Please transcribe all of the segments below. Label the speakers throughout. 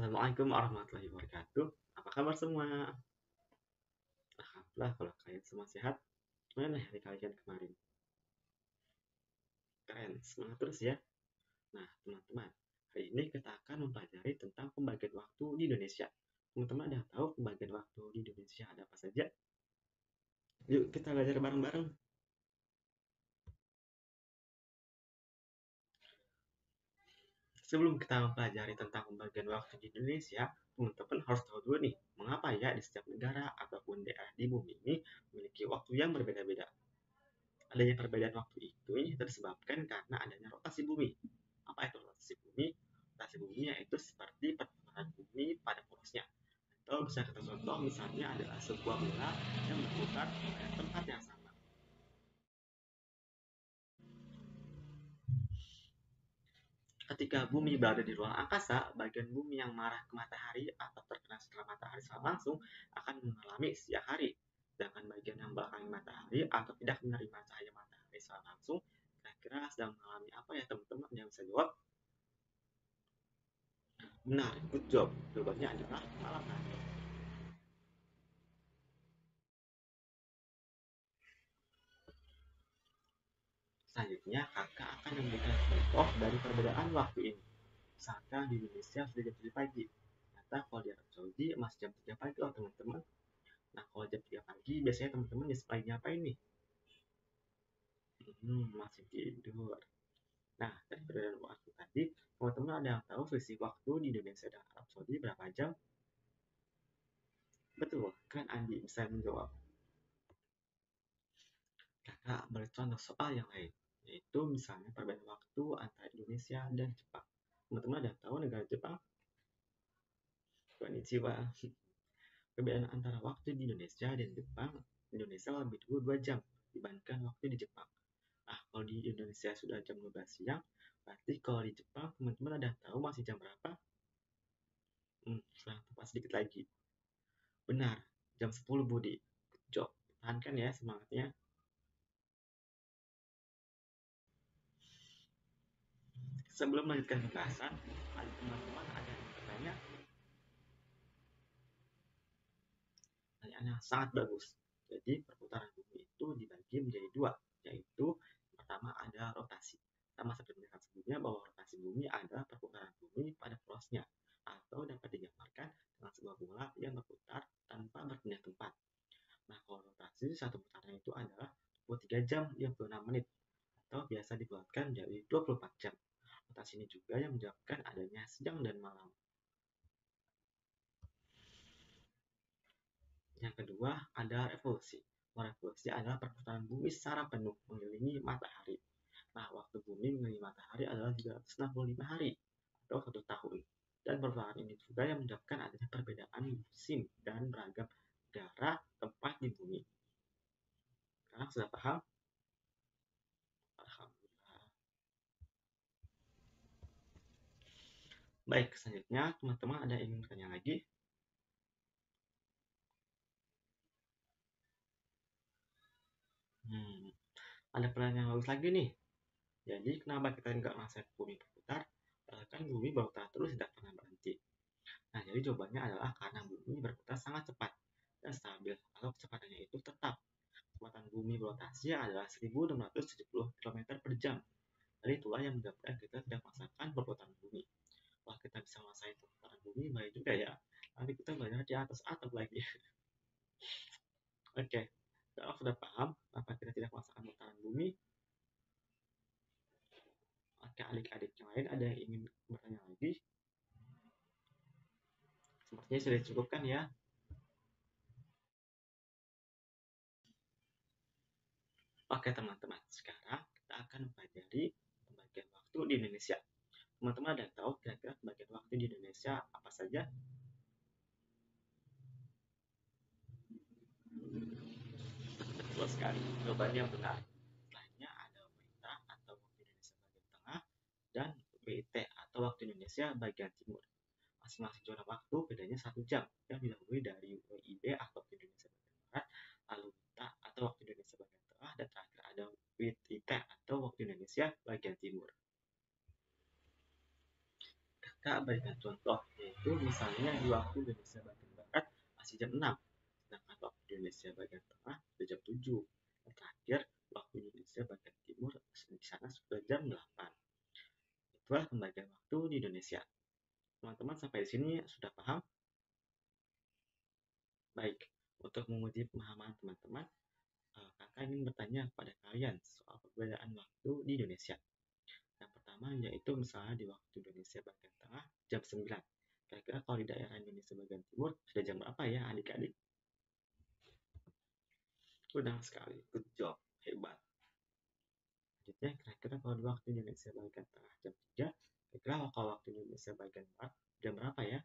Speaker 1: Assalamualaikum warahmatullahi wabarakatuh. Apa kabar semua? Alhamdulillah kalau kalian semua sehat. Gimana hari kalian kemarin? Keren, semangat terus ya. Nah, teman-teman, hari ini kita akan mempelajari tentang pembagian waktu di Indonesia. Teman-teman ada tahu pembagian waktu di Indonesia ada apa saja? Yuk kita belajar bareng-bareng. Sebelum kita mempelajari tentang pembagian waktu di Indonesia, teman-teman harus tahu dulu nih, mengapa ya di setiap negara ataupun daerah di bumi ini memiliki waktu yang berbeda-beda. Adanya perbedaan waktu itu disebabkan karena adanya rotasi bumi. Apa itu rotasi bumi? Rotasi bumi yaitu seperti perputaran bumi pada porosnya. Atau bisa kita contoh misalnya adalah sebuah bola yang berputar pada tempat yang sama. Ketika bumi berada di ruang angkasa, bagian bumi yang mengarah ke matahari atau terkena sinar matahari secara langsung akan mengalami siang hari. Sedangkan bagian yang belakangi matahari atau tidak menerima cahaya matahari secara langsung, kira-kira sedang mengalami apa ya teman-teman? Yang bisa jawab? Benar, good job. Jawabannya adalah malam hari. Selanjutnya, kakak akan memberikan contoh dari perbedaan waktu ini. Misalkan di Indonesia sudah jam 7 pagi. Ternyata kalau di Arab Saudi masih jam 3 pagi loh teman-teman. Nah, kalau jam 3 pagi, biasanya teman-teman lagi ngapain nih? Masih tidur. Nah, dari perbedaan waktu tadi, teman-teman ada yang tahu selisih waktu di Indonesia dan Arab Saudi berapa jam? Betul, kan Andi bisa menjawab. Kakak bercontoh soal yang lain, yaitu misalnya perbedaan waktu antara Indonesia dan Jepang. Teman-teman ada tahu negara Jepang? Konnichiwa. Perbedaan antara waktu di Indonesia dan Jepang, Indonesia lebih dulu 2 jam dibandingkan waktu di Jepang. Nah, kalau di Indonesia sudah jam 12 siang, berarti kalau di Jepang teman-teman ada tahu masih jam berapa? Kurang tepat sedikit lagi. Benar, jam 10 Budi. Good job. Tahankan ya semangatnya. Sebelum melanjutkan pembahasan, ada teman-teman ada yang bertanya? Pertanyaan yang sangat bagus. Jadi perputaran bumi itu dibagi menjadi dua, yaitu pertama ada rotasi. Sama seperti penjelasan sebelumnya bahwa rotasi bumi adalah perputaran bumi pada porosnya, atau dapat digambarkan dengan sebuah bola yang berputar tanpa berpindah tempat. Nah, kalau rotasi satu putaran itu adalah 23 jam 56 menit, atau biasa dibuatkan jadi 24 jam. Rotasi ini juga yang menyebabkan adanya siang dan malam. Yang kedua, ada revolusi. Revolusi adalah perputaran bumi secara penuh mengelilingi matahari. Nah, waktu bumi mengelilingi matahari adalah 365 hari atau 1 tahun. Dan perputaran ini juga yang menyebabkan adanya perbedaan musim dan beragam negara tempat di bumi. Sekarang sudah paham? Alhamdulillah. Baik, selanjutnya teman-teman ada yang ingin bertanya lagi? Ada pertanyaan yang bagus lagi nih. Jadi kenapa kita nggak merasa bumi berputar? Kan bumi berputar terus tidak pernah berhenti. Nah, jadi jawabannya adalah karena bumi berputar sangat cepat dan stabil, atau kecepatannya itu tetap. Kecepatan bumi berotasi adalah 1670 km per jam. Jadi itulah yang menyebabkan kita tidak merasakan perputaran bumi. Wah, kita bisa merasakan perputaran bumi, baik juga ya. Nanti kita belajar di atas atap lagi. Oke, kalau sudah paham kenapa kita tidak merasakan perputaran bumi, oke, adik-adik yang lain ada yang ingin bertanya lagi? Sepertinya sudah cukup kan ya? Oke teman-teman, sekarang kita akan mempelajari pembagian waktu di Indonesia. Teman-teman ada tahu kira-kira pembagian waktu di Indonesia apa saja? Betul sekali, jawabannya benar. Setelahnya ada WITA atau waktu Indonesia bagian tengah dan WIT atau waktu Indonesia bagian timur. Masing-masing zona waktu bedanya 1 jam yang didahului dari WIB atau waktu Indonesia bagian barat, lalu WITA atau waktu Indonesia bagian tengah, dan terakhir ada WIT atau waktu Indonesia bagian timur. Kak berikan contoh, yaitu misalnya di waktu Indonesia bagian barat masih jam 6, sedangkan waktu Indonesia bagian tengah sudah jam 7. Dan terakhir, waktu Indonesia bagian timur di sana sudah jam 8. Itulah pembagian waktu di Indonesia. Teman-teman sampai di sini sudah paham? Baik, untuk menguji pemahaman teman-teman, kakak ingin bertanya kepada kalian soal perbedaan waktu di Indonesia. Yang pertama yaitu misalnya di waktu Indonesia bagian tengah jam 9. Kira-kira kalau di daerah Indonesia bagian timur sudah jam berapa ya adik-adik? Udah sekali, good job, hebat. Selanjutnya kira-kira kalau di waktu Indonesia bagian tengah jam 3, kira-kira kalau waktu Indonesia bagian barat jam berapa ya?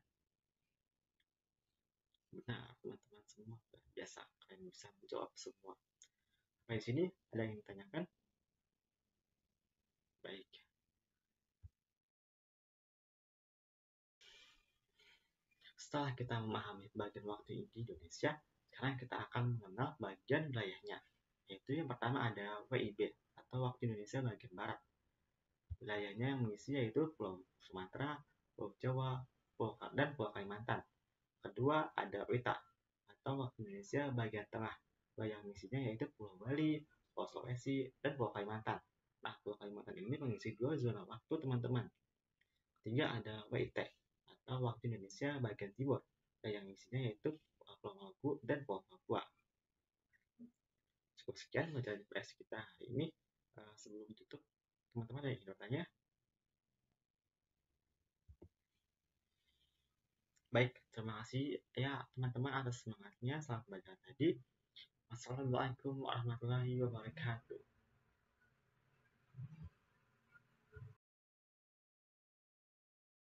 Speaker 1: Benar, teman-teman semua biasa, kalian bisa menjawab semua. Sampai sini ada yang ditanyakan? Baik. Setelah kita memahami bagian waktu di Indonesia, sekarang kita akan mengenal bagian wilayahnya. Yaitu yang pertama ada WIB atau waktu Indonesia bagian barat. Wilayahnya yang mengisi yaitu Pulau Sumatera, Pulau Jawa, dan Pulau Kalimantan. Kedua ada WITA atau waktu Indonesia bagian tengah. Yang mengisinya yaitu Pulau Bali, Pulau Sulawesi, dan Pulau Kalimantan. Nah, Pulau Kalimantan ini mengisi 2 zona waktu teman-teman. Ketiga ada WIT atau waktu Indonesia bagian timur. Yang isinya yaitu Pulau Maluku dan Pulau Papua. Cukup sekian materi press kita hari ini. Sebelum ditutup, teman-teman ada yang ingin bertanya? Baik, terima kasih ya teman-teman atas semangatnya. Selamat belajar tadi. Wassalamualaikum warahmatullahi wabarakatuh.